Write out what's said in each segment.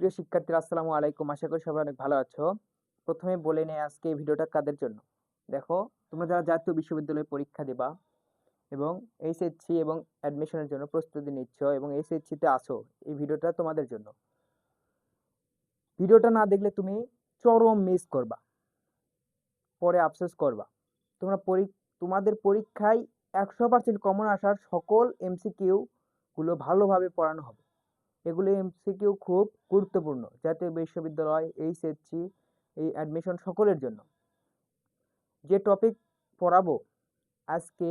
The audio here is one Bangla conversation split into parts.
প্রিয় শিক্ষার্থীরা আসসালামু আলাইকুম। আশা করি সবাই অনেক ভালো আছো। প্রথমে বলে নেই আজকে এই ভিডিওটা কাদের জন্য। দেখো, তোমরা যারা জাতীয় বিশ্ববিদ্যালয়ে পরীক্ষা দিবা এবং এইচএসসি এবং অ্যাডমিশনের জন্য প্রস্তুতি নিচ্ছ এবং এইচএসসিতে আছো, এই ভিডিওটা তোমাদের জন্য। ভিডিওটা না দেখলে তুমি চরম মিস করবা, পরে আফসোস করবা। তোমরা তোমাদের পরীক্ষায় 100% কমন আসার সকল এমসিকিউ গুলো ভালোভাবে পড়ানো হবে। এগুলো এমসিকিউ খুব গুরুত্বপূর্ণ জাতীয় বিশ্ববিদ্যালয়, এইচএসসি, এই অ্যাডমিশন সকলের জন্য। যে টপিক পড়াবো আজকে,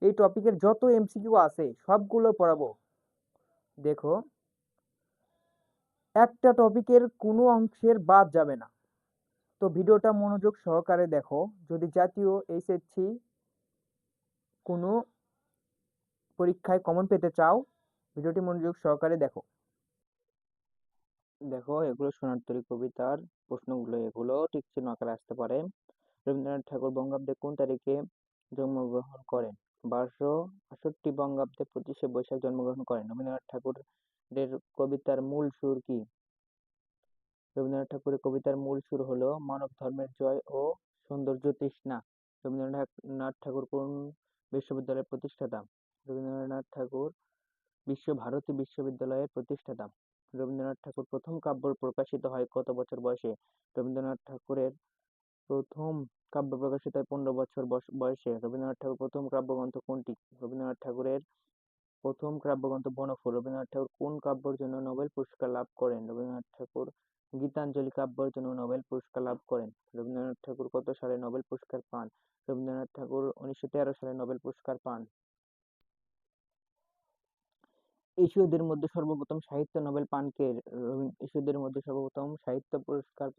এই টপিকের যত এমসিকিউ আছে সবগুলো পড়াবো। দেখো, একটা টপিকের কোনো অংশের বাদ যাবে না। তো ভিডিওটা মনোযোগ সহকারে দেখো। যদি জাতীয় এইচএসসি কোনো পরীক্ষায় কমন পেতে চাও, ভিডিওটি মনোযোগ সহকারে দেখো। দেখো, এগুলো সোনারতরী কবিতার প্রশ্নগুলো, এগুলো টিকচিহ্ন আকারে আসতে পারে। রবীন্দ্রনাথ ঠাকুর বঙ্গাব্দে কোন তারিখে জন্মগ্রহণ করেন? 1268 বঙ্গাব্দে 25শে বৈশাখ জন্মগ্রহণ করেন। রবীন্দ্রনাথ ঠাকুরের কবিতার মূল সুর কি? রবীন্দ্রনাথ ঠাকুরের কবিতার মূল সুর হলো মানব ধর্মের জয় ও সৌন্দর্য তৃষ্ণা। রবীন্দ্রনাথ ঠাকুর কোন বিশ্ববিদ্যালয়ের প্রতিষ্ঠাতা? রবীন্দ্রনাথ ঠাকুর বিশ্বভারতী বিশ্ববিদ্যালয়ের প্রতিষ্ঠাতা। রবীন্দ্রনাথ ঠাকুর প্রথম কাব্য প্রকাশিত হয় কত বছর বয়সে? রবীন্দ্রনাথ ঠাকুরের প্রথম কাব্য প্রকাশিত হয় 15 বছর বয়সে। রবীন্দ্রনাথ ঠাকুর প্রথম কাব্যগ্রন্থ কোনটি? রবীন্দ্রনাথ ঠাকুরের প্রথম কাব্যগ্রন্থ বনফুল। রবীন্দ্রনাথ ঠাকুর কোন কাব্যের জন্য নোবেল পুরস্কার লাভ করেন? রবীন্দ্রনাথ ঠাকুর গীতাঞ্জলি কাব্যের জন্য নোবেল পুরস্কার লাভ করেন। রবীন্দ্রনাথ ঠাকুর কত সালে নোবেল পুরস্কার পান? রবীন্দ্রনাথ ঠাকুর 1913 সালে নোবেল পুরস্কার পান। এশীয়দের মধ্যে সর্বপ্রথম সাহিত্য নোবেল পান কে? এশীয়দের মধ্যে সর্বপ্রথম সাহিত্য পুরস্কার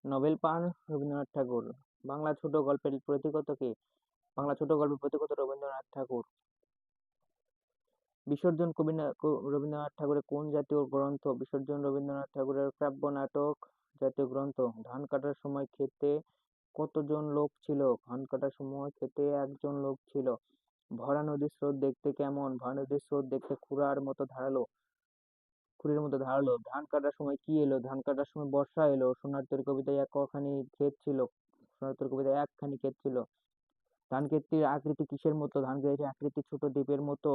নোবেল পান রবীন্দ্রনাথ ঠাকুর। বাংলা ছোট গল্পের প্রতীকত কে? বাংলা ছোট গল্পের প্রতীকত রবীন্দ্রনাথ ঠাকুর। বিসর্জন রবীন্দ্রনাথ ঠাকুরের কোন জাতীয় গ্রন্থ? বিসর্জন রবীন্দ্রনাথ ঠাকুরের কাব্য নাটক জাতীয় গ্রন্থ। ধান কাটার সময় ক্ষেতে কতজন লোক ছিল? ধান কাটার সময় ক্ষেতে একজন লোক ছিল। ভরা নদীর স্রোত দেখতে কেমন? ভরা নদীর স্রোত দেখতে খুরের মতো ধারালো। ধান কাটার সময় কি এলো? ধান কাটার সময় বর্ষা এলো। সোনার কবিতায় কখানি ক্ষেত ছিল? সোনার কবিতায় একখানি ক্ষেত ছিল। ধান ক্ষেতটির আকৃতি কিসের মতো? ধান ক্ষেতের আকৃতি ছোট দ্বীপের মতো।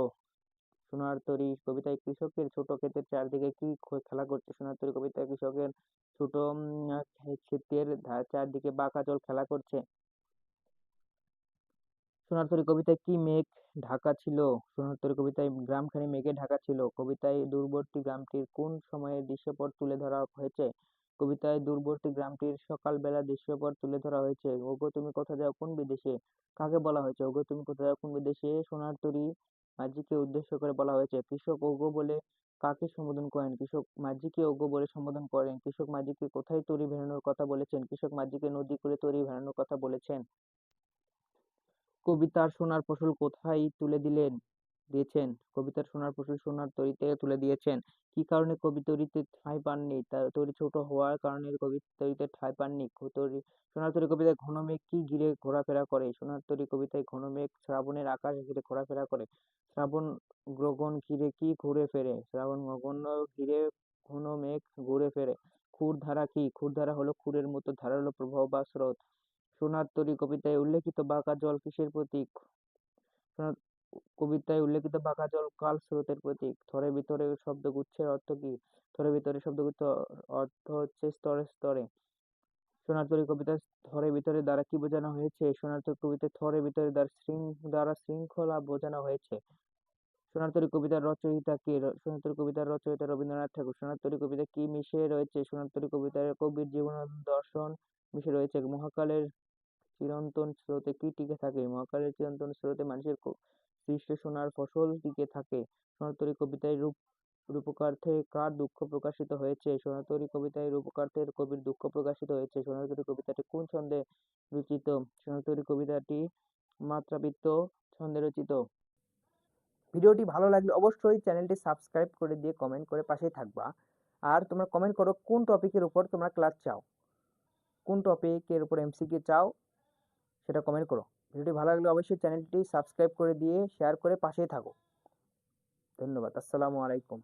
সোনার তরী কবিতায় কৃষকের ছোট ক্ষেতের চারদিকে কি খেলা করছে? সোনার তরী কবিতায় কৃষকের ছোট ক্ষেতের চারদিকে বাঁকা জল খেলা করছে। সোনার কবিতায় কি মেঘ ঢাকা ছিল? সোনার কবিতায় গ্রামখানি মেঘে ঢাকা ছিল। কবিতায় দূরবর্তী গ্রামটির কোন সময়ের দৃশ্যপট তুলে ধরা হয়েছে? কবিতায় দূরবর্তী গ্রামটির সকালবেলা দৃশ্যপট তুলে ধরা হয়েছে। ওগো তুমি কোথা যাও কোন বিদেশে? কাকে বলা হয়েছে ওগো তুমি কোথা যাও কোন বিদেশে? সোনার তরী মাঝিকে উদ্দেশ্য করে বলা হয়েছে। কৃষক ওগো বলে কাকে সম্বোধন করেন? কৃষক মাঝিকে ওগো বলে সম্বোধন করেন। কৃষক মাঝিকে কোথায় তরী ভেড়ানোর কথা বলেছেন? কৃষক মাঝিকে নদী করে তরী ভেড়ানোর কথা বলেছেন। কবিতার সোনার ফসল কোথায় দিয়েছেন? কবিতার সোনার ফসল সোনার তরীতে তুলে দিয়েছেন। কি কারণে কবি তরীতে ঠাঁই পাননি? তরী ছোট হওয়ার কারণে কবি তরীতে ঠাঁই পাননি। সোনার তরী কবিতায় ঘন মেঘ কি ঘিরে ঘোরাফেরা করে? সোনার তরী কবিতায় ঘন মেঘ শ্রাবণের আকাশ ঘিরে ঘোরাফেরা করে। শ্রাবণ গগন ঘিরে কি ঘুরে ফেরে? শ্রাবণ গগন ঘিরে ঘন মেঘ ঘুরে ফেরে। ক্ষুরধারা কি? ক্ষুরধারা হলো ক্ষুরের মতো ধারালো প্রবাহ বা স্রোত। সোনার তরী কবিতায় উল্লেখিত বাঁকা জল কিসের প্রতীক? সোনার কবিতায় উল্লেখিত বাঁকা জল কাল স্রোতের প্রতীক। থরের ভিতরে শব্দগুচ্ছের অর্থ কি? থরের ভিতরে শব্দগুচ্ছ অর্থ হচ্ছে স্তরে স্তরে। সোনার তরী কবিতার থরের ভিতরে দ্বারা কি বোঝানো হয়েছে? সোনার তরী কবিতায় থরের ভিতরে দ্বারা শৃঙ্খলা বোঝানো হয়েছে। সোনার তরী কবিতার রচয়িতা কে? সোনার তরী কবিতার রচয়িতা রবীন্দ্রনাথ ঠাকুর। সোনার তরী কবিতায় কি মিশে রয়েছে? সোনার তরী কবিতায় কবির জীবন দর্শন মিশে রয়েছে। মহাকালের চিরন্তন স্রোতে কি টিকে থাকে? মহাকালের চিরন্তন স্রোতে মানুষের সৃষ্ট সোনার ফসল টিকে থাকে। সোনার কবিতায় রূপকার্থে কার দুঃখ প্রকাশিত হয়েছে? সোনার কবিতায় রূপকার্থের কবির দুঃখ প্রকাশিত হয়েছে। সোনার কবিতাটি কোন ছন্দে রচিত? সোনার কবিতাটি মাত্রাবৃত্ত ছন্দে রচিত। ভিডিওটি ভালো লাগলে অবশ্যই চ্যানেলটি সাবস্ক্রাইব করে দিয়ে কমেন্ট করে পাশেই থাকবা। আর তোমরা কমেন্ট করো কোন টপিকের উপর তোমরা ক্লাস চাও, কোন টপিকের উপর এমসিকিউ চাও সেটা কমেন্ট করো। ভিডিওটি ভালো লাগলে অবশ্যই চ্যানেলটি সাবস্ক্রাইব করে দিয়ে শেয়ার করে পাশেই থাকো। ধন্যবাদ। আসসালামু আলাইকুম।